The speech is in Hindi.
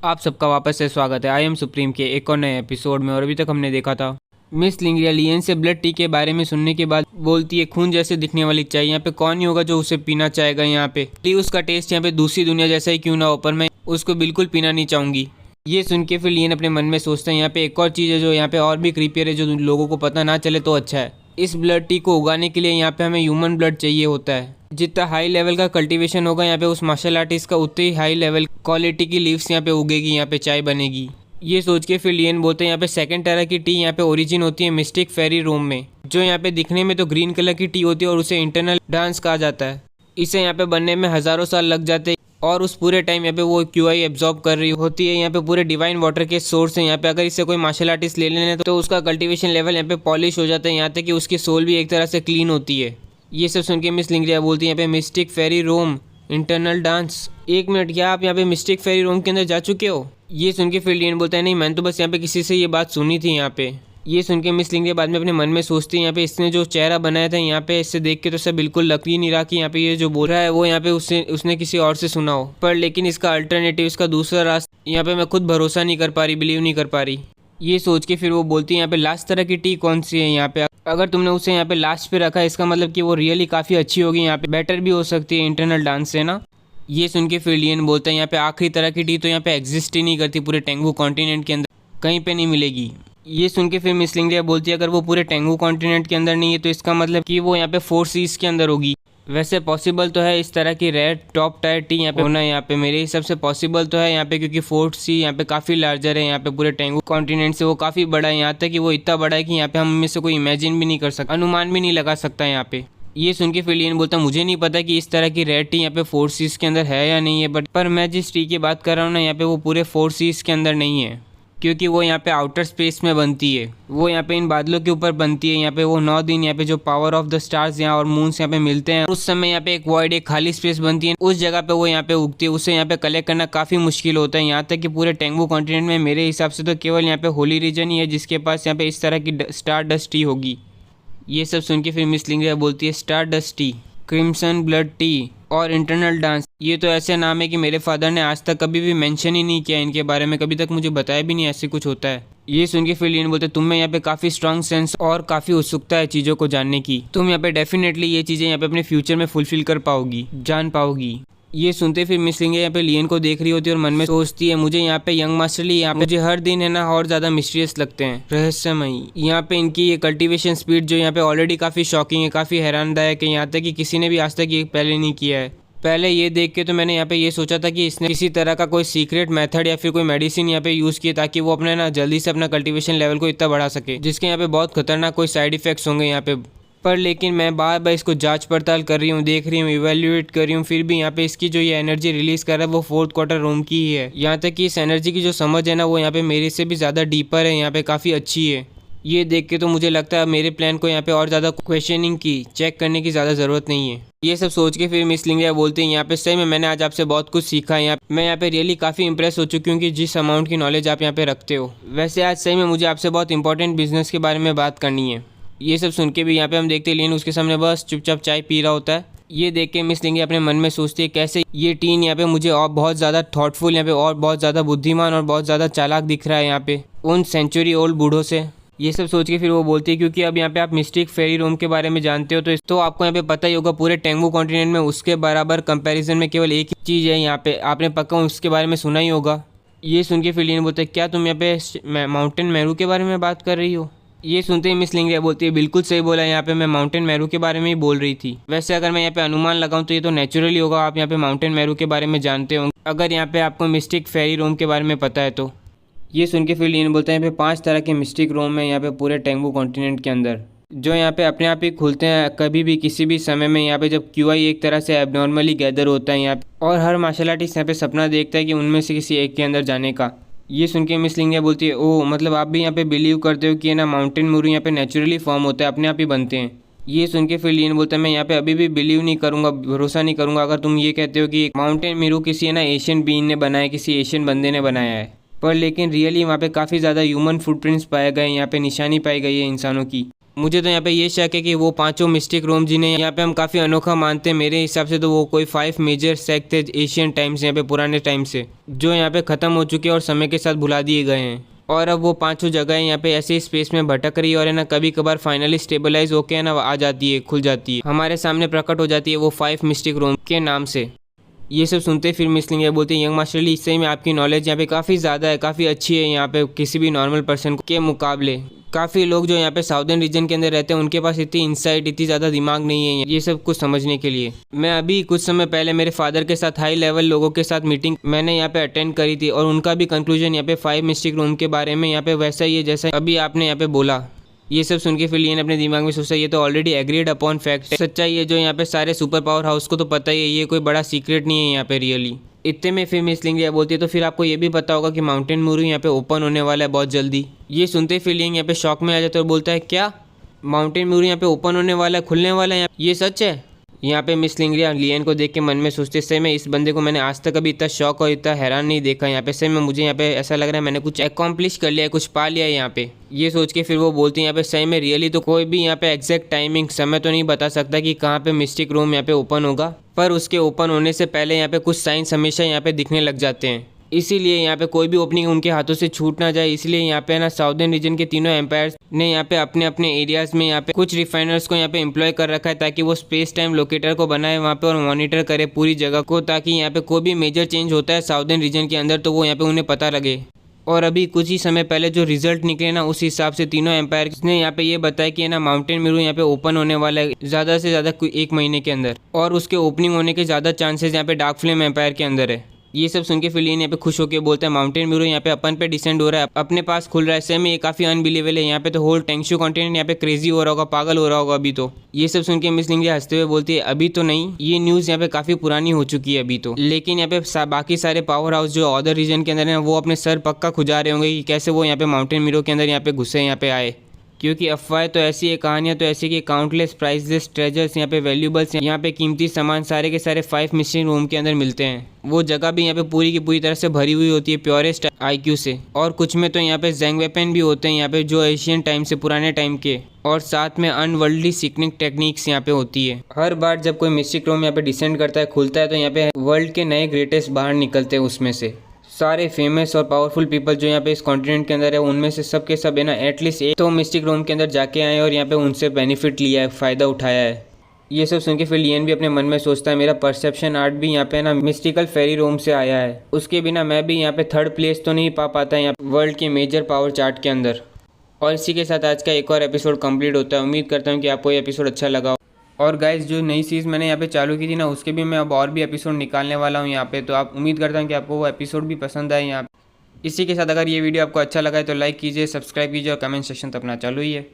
आप सबका वापस से स्वागत है आई एम सुप्रीम के एक और नए एपिसोड में। और अभी तक हमने देखा था मिस लिंगरिया लियन से ब्लड टी के बारे में सुनने के बाद बोलती है खून जैसे दिखने वाली चाय। यहाँ पे कौन ही होगा जो उसे पीना चाहेगा। यहाँ पे उसका टेस्ट यहाँ पे दूसरी दुनिया जैसा ही क्यों ना हो, पर मैं उसको बिल्कुल पीना नहीं चाहूँगी। ये सुन के फिर लियन अपने मन में सोचता है यहाँ पे एक और चीज़ है जो यहाँ पे और भी क्रीपियर है, जो लोगों को पता ना चले तो अच्छा है। इस ब्लड टी को उगाने के लिए यहाँ पे हमें ह्यूमन ब्लड चाहिए होता है। जितना हाई लेवल का कल्टीवेशन होगा यहाँ पे उस मार्शल आर्टिस्ट का, उतनी ही हाई लेवल क्वालिटी की लीव्स यहाँ पे उगेगी, यहाँ पे चाय बनेगी। ये सोच के फिर लियन बोलते हैं यहाँ पे सेकंड तरह की टी यहाँ पे ओरिजिन होती है मिस्टिक फेरी रोम में, जो यहाँ पे दिखने में तो ग्रीन कलर की टी होती है और उसे इंटरनल डांस कहा जाता है। इसे यहाँ पे बनने में हज़ारों साल लग जाते हैं और उस पूरे टाइम यहाँ पे वो क्यूआई एब्जॉर्ब कर रही होती है। यहाँ पे पूरे डिवाइन वाटर के सोर्स है। यहाँ पे अगर इससे कोई मार्शल आर्टिस्ट ले लेने तो उसका कल्टीवेशन लेवल यहाँ पे पॉलिश हो जाता है, यहाँ तक कि उसकी सोल भी एक तरह से क्लीन होती है। ये सब सुन के मिस लिंगरिया बोलती है यहाँ पे मिस्टिक फेरी रोम इंटरनल डांस। एक मिनट, क्या आप यहाँ पे मिस्टिक फेरी रोम के अंदर जा चुके हो? ये सुन के फिर लियन बोलता है नहीं, मैंने तो बस यहाँ पे किसी से ये बात सुनी थी। यहाँ पे ये सुन के मिस लिंगरिया बाद में अपने मन में सोचती है यहाँ पे इसने जो चेहरा बनाया था यहाँ पे इससे देख के तो सब बिल्कुल लग ही नहीं रहा कि यहाँ पे ये जो बोल रहा है वो यहाँ पे उसने किसी और से सुना हो। पर लेकिन इसका अल्टरनेटिव, इसका दूसरा रास्ता यहाँ पे मैं खुद भरोसा नहीं कर पा रही, बिलीव नहीं कर पा रही। ये सोच के फिर वो बोलती है यहाँ पे लास्ट तरह की टी कौन सी है? यहाँ पे अगर तुमने उसे यहाँ पे लास्ट पे रखा है इसका मतलब कि वो रियली काफ़ी अच्छी होगी, यहाँ पे बेटर भी हो सकती है इंटरनल डांस से ना। ये सुन के फिर लियन बोलता है यहाँ पे आखिरी तरह की टी तो यहाँ पे एग्जिस्ट ही नहीं करती, पूरे टेंगू कॉन्टिनेंट के अंदर कहीं पे नहीं मिलेगी। ये सुन के फिर मिस लिंगरिया बोलती है अगर वो पूरे टेंगू कॉन्टिनेंट के अंदर नहीं है तो इसका मतलब कि वो यहाँ पे 4 सीज के अंदर होगी। वैसे पॉसिबल तो है इस तरह की रेड टॉप टायर टी यहाँ पे होना, यहाँ पे मेरे हिसाब से पॉसिबल तो है यहाँ पे, क्योंकि 4th सी यहाँ पे काफ़ी लार्जर है, यहाँ पे पूरे टेंगू कॉन्टिनेंट से वो काफ़ी बड़ा है। यहाँ तक कि वो इतना बड़ा है कि यहाँ पे हम में से कोई इमेजिन भी नहीं कर सकता, अनुमान भी नहीं लगा सकता यहाँ पे। ये सुन के फिर लियन बोलता मुझे नहीं पता कि इस तरह की रेड टी यहाँ पे 4 सीज के अंदर है या नहीं है, पर मैं जिस टी की बात कर रहा हूँ ना यहाँ पे वो पूरे 4 सीज के अंदर नहीं है, क्योंकि वो यहाँ पे आउटर स्पेस में बनती है। वो यहाँ पे इन बादलों के ऊपर बनती है। यहाँ पे वो 9 दिन यहाँ पे जो पावर ऑफ द स्टार्स यहाँ और मून्स यहाँ पे मिलते हैं, उस समय यहाँ पे एक वॉइड, एक खाली स्पेस बनती है, उस जगह पे वो यहाँ पे उगती है। उसे यहाँ पे कलेक्ट करना काफ़ी मुश्किल होता है। यहाँ तक कि पूरे टेंगू कॉन्टिनेंट में मेरे हिसाब से तो केवल यहाँ पे होली रीजन ही है जिसके पास यहाँ पे इस तरह की स्टार डस्ट टी होगी। ये सब सुन के फिर मिस लिंगरिया बोलती है star dust tea, crimson blood T और इंटरनल डांस, ये तो ऐसे नाम है कि मेरे फादर ने आज तक कभी भी मेंशन ही नहीं किया इनके बारे में, कभी तक मुझे बताया भी नहीं ऐसे कुछ होता है। ये सुन के फिर लियन बोलते तुम में यहाँ पे काफ़ी स्ट्रॉन्ग सेंस और काफ़ी उत्सुकता है चीज़ों को जानने की, तुम यहाँ पे डेफिनेटली ये चीज़ें यहाँ पे अपने फ्यूचर में फुलफिल कर पाओगी, जान पाओगी। ये सुनते फिर मिस लिंगरिया यहाँ पे लियन को देख रही होती है और मन में सोचती है मुझे यहाँ पे यंग मास्टर ली यहाँ पे मुझे हर दिन है ना और ज़्यादा मिस्टीरियस लगते हैं, रहस्यमयी। यहाँ पे इनकी ये कल्टीवेशन स्पीड जो यहाँ पे ऑलरेडी काफ़ी शॉकिंग है, काफ़ी हैरानदायक है, यहाँ तक कि किसी ने भी आज तक ये पहले नहीं किया है। पहले ये देख के तो मैंने यहाँ पे ये सोचा था कि इसने किसी तरह का कोई सीक्रेट मेथड या फिर कोई मेडिसिन यहाँ पे यूज़ किया ताकि वो अपने ना जल्दी से अपना कल्टीवेशन लेवल को इतना बढ़ा सके, जिसके यहाँ पे बहुत खतरनाक कोई साइड इफेक्ट्स होंगे यहाँ पे। पर लेकिन मैं बार बार इसको जांच पड़ताल कर रही हूँ, देख रही हूँ, इवेल्युएट कर रही हूँ, फिर भी यहाँ पे इसकी जो ये एनर्जी रिलीज़ कर रहा है वो 4th क्वार्टर रोम की ही है। यहाँ तक कि इस एनर्जी की जो समझ है ना वो यहाँ पे मेरे से भी ज़्यादा डीपर है, यहाँ पे काफ़ी अच्छी है। ये देख के तो मुझे लगता है मेरे प्लान को यहाँ पे और ज़्यादा क्वेश्चनिंग की, चेक करने की ज़्यादा ज़रूरत नहीं है। ये सब सोच के फिर मिस लिंगरिया बोलते हैं यहाँ पे सही में मैंने आज आपसे बहुत कुछ सीखा है। मैं यहाँ पे रियली काफ़ी इंप्रेस हो चुकी हूँ कि जिस अमाउंट की नॉलेज आप यहाँ पे रखते हो। वैसे आज सही में मुझे आपसे बहुत इंपॉर्टेंट बिजनेस के बारे में बात करनी है। ये सब सुन के भी यहाँ पे हम देखते लियन उसके सामने बस चुपचाप चाय पी रहा होता है। ये देख के मिस लिंगरिया अपने मन में सोचती है कैसे ये टीन यहाँ पे मुझे और बहुत ज़्यादा थॉटफुल, यहाँ पे और बहुत ज़्यादा बुद्धिमान और बहुत ज़्यादा चालाक दिख रहा है यहाँ पे उन सेंचुरी ओल्ड बूढ़ों से। ये सब सोच के फिर वो बोलती है क्योंकि अब यहाँ पे आप मिस्टिक फेरी रोम के बारे में जानते हो तो आपको यहाँ पे पता ही होगा पूरे टेंगू कॉन्टिनेंट में उसके बराबर कंपैरिजन में केवल एक ही चीज़ है यहाँ पे, आपने पक्का उसके बारे में सुना ही होगा। ये सुन के फिर लियन बोलते हैं क्या तुम यहाँ पे माउंटेन मैरू के बारे में बात कर रही हो? ये सुनते ही मिस लिंगरिया बोलती है बिल्कुल सही बोला, यहाँ पे मैं माउंटेन मैरू के बारे में ही बोल रही थी। वैसे अगर मैं यहाँ पे अनुमान लगाऊं तो ये तो नेचुरली होगा, आप यहाँ पे माउंटेन मैरू के बारे में जानते होंगे अगर यहाँ पे आपको मिस्टिक फेरी रोम के बारे में पता है तो। ये सुन के फिर लियन बोलते हैं यहाँ पे 5 तरह के मिस्टिक रोम है यहाँ पे पूरे टेंगू कॉन्टिनेंट के अंदर, जो यहाँ पे अपने आप ही खुलते हैं कभी भी किसी भी समय में, यहाँ पे जब क्यूआई एक तरह से एबनॉर्मली गैदर होता है यहाँ पे, और हर मार्शल आर्टिस्ट यहाँ पे सपना देखता है कि उनमें से किसी एक के अंदर जाने का। ये सुन के मिस लिंगरिया बोलती है ओह मतलब आप भी यहाँ पे बिलीव करते हो कि ना माउंटेन मैरू यहाँ पे नेचुरली फॉर्म होता है, अपने आप ही बनते हैं। ये सुन के फिर लियन बोलता है मैं यहाँ पे अभी भी बिलीव नहीं करूँगा, भरोसा नहीं करूँगा अगर तुम ये कहते हो कि माउंटेन मैरू किसी है ना एशियन बीइंग ने बनाया, किसी एशियन बंदे ने बनाया है। पर लेकिन रियली वहाँ पे काफ़ी ज़्यादा ह्यूमन फुटप्रिंट्स पाए गए, यहाँ पे निशानी पाई गई है इंसानों की। मुझे तो यहाँ पे ये शक है कि वो पांचों मिस्टिक रूम जिन्हें यहाँ पे हम काफ़ी अनोखा मानते हैं, मेरे हिसाब से तो वो कोई 5 मेजर सेक्ट थे एशियन टाइम से, यहाँ पे पुराने टाइम से, जो यहाँ पे ख़त्म हो चुके हैं और समय के साथ भुला दिए गए हैं। और अब वो पांचों जगह यहाँ पे ऐसे ही स्पेस में भटक रही है और है ना कभी कभार फाइनली स्टेबलाइज होके है ना आ जाती है, खुल जाती है, हमारे सामने प्रकट हो जाती है वो 5 मिस्टिक रूम के नाम से। ये सब सुनते फिर मिस लिंग बोलती है, यंग मास्टर ली, सही में आपकी नॉलेज यहाँ पे काफ़ी ज़्यादा है, काफ़ी अच्छी है यहाँ पे किसी भी नॉर्मल पर्सन के मुकाबले। काफ़ी लोग जो यहाँ पे साउदर्न रीजन के अंदर रहते हैं उनके पास इतनी इंसाइट, इतनी ज़्यादा दिमाग नहीं है ये सब कुछ समझने के लिए। मैं अभी कुछ समय पहले मेरे फादर के साथ हाई लेवल लोगों के साथ मीटिंग मैंने यहाँ पे अटेंड करी थी और उनका भी कंक्लूजन यहाँ पे 5 मिस्टिक रूम के बारे में यहाँ पे वैसा ही है जैसा अभी आपने यहाँ पे बोला। ये सब सुन के फिर लियन अपने दिमाग में सोचा ये तो ऑलरेडी एग्रीड अपॉन फैक्ट है, सच्चाई है जो यहाँ पे सारे सुपर पावर हाउस को तो पता ही है, ये कोई बड़ा सीक्रेट नहीं है यहाँ पे रियली। इतने में फिर मिस लिंग बोलती है, तो फिर आपको ये भी पता होगा कि माउंटेन मूरू यहाँ पे ओपन होने वाला है बहुत जल्दी। ये सुनते फिर लिंग यहाँ पे शॉक में आ जाता है और बोलता है, क्या माउंटेन मूरू यहाँ पे ओपन होने वाला है, खुलने वाला है, ये सच है? यहाँ पे मिस लिंगरिया लियन को देख के मन में सोचते, सही में इस बंदे को मैंने आज तक अभी इतना शौक और इतना हैरान नहीं देखा यहाँ पे, सही में मुझे यहाँ पे ऐसा लग रहा है मैंने कुछ अकॉम्प्लिश कर लिया है, कुछ पा लिया है यहाँ पे। ये सोच के फिर वो बोलती है यहाँ पे, सही में रियली तो कोई भी यहाँ पे एग्जैक्ट टाइमिंग समय तो नहीं बता सकता कि कहाँ पे मिस्टिक रूम यहाँ पे ओपन होगा, पर उसके ओपन होने से पहले यहाँ पे कुछ साइंस हमेशा यहाँ पे दिखने लग जाते हैं, इसीलिए यहाँ पे कोई भी ओपनिंग उनके हाथों से छूट ना जाए, इसलिए यहाँ पे ना साउदर्न रीजन के तीनों एम्पायर्स ने यहाँ पे अपने अपने एरियाज में यहाँ पे कुछ रिफाइनर्स को यहाँ पे एम्प्लॉय कर रखा है ताकि वो स्पेस टाइम लोकेटर को बनाए वहाँ पे और मॉनिटर करे पूरी जगह को, ताकि यहाँ पे कोई भी मेजर चेंज होता है साउदर्न रीजन के अंदर तो वो यहाँ पे उन्हें पता लगे। और अभी कुछ ही समय पहले जो रिजल्ट निकले ना उस हिसाब से तीनों एम्पायर ने यहाँ पे ये बताया कि ना माउंटेन मूरू यहाँ पे ओपन होने वाला है ज़्यादा से ज़्यादा 1 महीने के अंदर, और उसके ओपनिंग होने के ज़्यादा चांसेस यहाँ पे डार्क फ्लेम एम्पायर के अंदर है। ये सब सुन के फिर लियन यहाँ पे खुश होकर बोलता है, माउंटेन मूरू यहाँ पे अपन पे डिसेंड हो रहा है, अपने पास खुल रहा है, सही में ये काफ़ी अनबिलीवेबल है, यहाँ पे तो होल टेंगशू कॉन्टिनेंट यहाँ पे क्रेजी हो रहा होगा, पागल हो रहा होगा अभी तो। ये सब सुन के मिस लिंग हंसते हुए बोलती है, अभी तो नहीं, ये न्यूज़ यहाँ पे काफ़ी पुरानी हो चुकी है अभी तो, लेकिन यहाँ पे बाकी सारे पावर हाउस जो अदर रीजन के अंदर है वो अपने सर पक्का खुजा रहे होंगे कि कैसे वो यहाँ पे माउंटेन मूरू के अंदर यहाँ पे घुसे, यहाँ पे आए, क्योंकि अफवाहें तो ऐसी है, कहानियाँ तो ऐसी कि काउंटलेस प्राइसलेस ट्रेजर्स यहाँ पे वैल्यूबल्स यहाँ पे कीमती सामान सारे के सारे 5 मिस्टिक रूम के अंदर मिलते हैं। वो जगह भी यहाँ पे पूरी की पूरी तरह से भरी हुई होती है प्योरेस्ट IQ से, और कुछ में तो यहाँ पे जैंग वेपन भी होते हैं यहाँ पे जो एशियन टाइम से पुराने टाइम के, और साथ में अनवर्ल्डली सीकनिंग टेक्निक्स यहाँ पे होती है। हर बार जब कोई मिस्टिक रूम यहाँ पे डिसेंड करता है, खुलता है, तो यहाँ पे वर्ल्ड के नए ग्रेटेस्ट बाहर निकलते हैं, उसमें से सारे फेमस और पावरफुल पीपल जो यहाँ पे इस कॉन्टिनेंट के अंदर है उनमें से सब के सब है ना एटलीस्ट एक तो मिस्टिक रूम के अंदर जाके आए और यहाँ पे उनसे बेनिफिट लिया है, फ़ायदा उठाया है। ये सब सुन के फिर लियन भी अपने मन में सोचता है, मेरा परसेप्शन आर्ट भी यहाँ पे ना मिस्टिकल फेरी रूम से आया है, उसके बिना मैं भी यहाँ पे 3rd प्लेस तो नहीं पा पाता यहाँ वर्ल्ड के मेजर पावर चार्ट के अंदर। और इसी के साथ आज का एक और एपिसोड कंप्लीट होता है। उम्मीद करता हूँ कि आपको ये एपिसोड अच्छा लगा। और गाइस जो नई सीरीज़ मैंने यहाँ पे चालू की थी ना उसके भी मैं अब और भी एपिसोड निकालने वाला हूँ यहाँ पे, तो आप उम्मीद करता हूँ कि आपको वो एपिसोड भी पसंद आए यहाँ पे। इसी के साथ अगर ये वीडियो आपको अच्छा लगा है तो लाइक कीजिए, सब्सक्राइब कीजिए और कमेंट सेक्शन तो अपना चालू ही है।